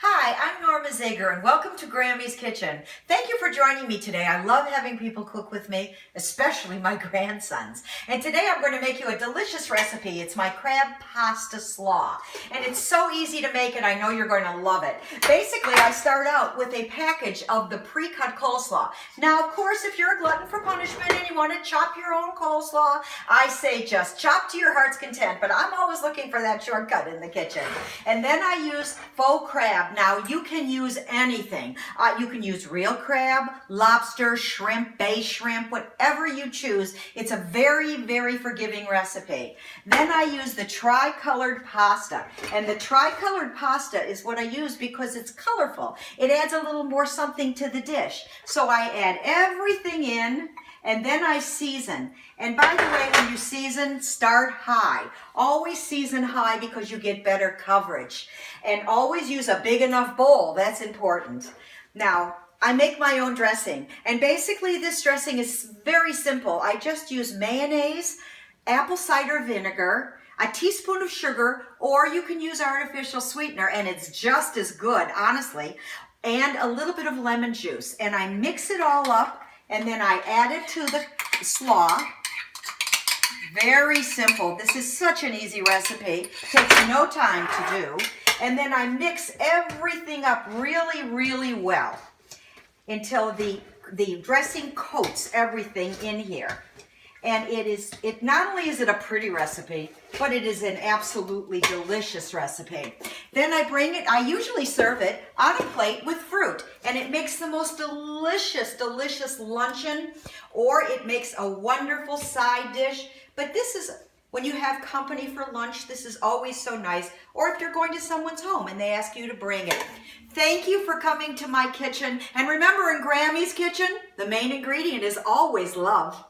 Hi, I'm Norma Zager and welcome to Grammy's Kitchen. Thank you for joining me today. I love having people cook with me, especially my grandsons. And today I'm going to make you a delicious recipe. It's my crab pasta slaw. And it's so easy to make and I know you're going to love it. Basically, I start out with a package of the pre-cut coleslaw. Now, of course, if you're a glutton for punishment and you want to chop your own coleslaw, I say just chop to your heart's content, but I'm always looking for that shortcut in the kitchen. And then I use faux crab. Now, you can use anything. You can use real crab, lobster, shrimp, bay shrimp, whatever you choose. It's a very, very forgiving recipe. Then I use the tri-colored pasta. And the tri-colored pasta is what I use because it's colorful. It adds a little more something to the dish. So I add everything in. And then I season. And by the way, when you season, start high. Always season high because you get better coverage. And always use a big enough bowl. That's important. Now, I make my own dressing. And basically, this dressing is very simple. I just use mayonnaise, apple cider vinegar, a teaspoon of sugar, or you can use artificial sweetener, and it's just as good, honestly, and a little bit of lemon juice. And I mix it all up. And then I add it to the slaw. Very simple. This is such an easy recipe. Takes no time to do. And then I mix everything up really, really well until the dressing coats everything in here. And it not only is it a pretty recipe, but it is an absolutely delicious recipe. Then I usually serve it on a plate with fruit, and it makes the most delicious, delicious luncheon, or it makes a wonderful side dish. But this is, when you have company for lunch, this is always so nice, or if you're going to someone's home and they ask you to bring it. Thank you for coming to my kitchen, and remember, in Grammy's Kitchen, the main ingredient is always love.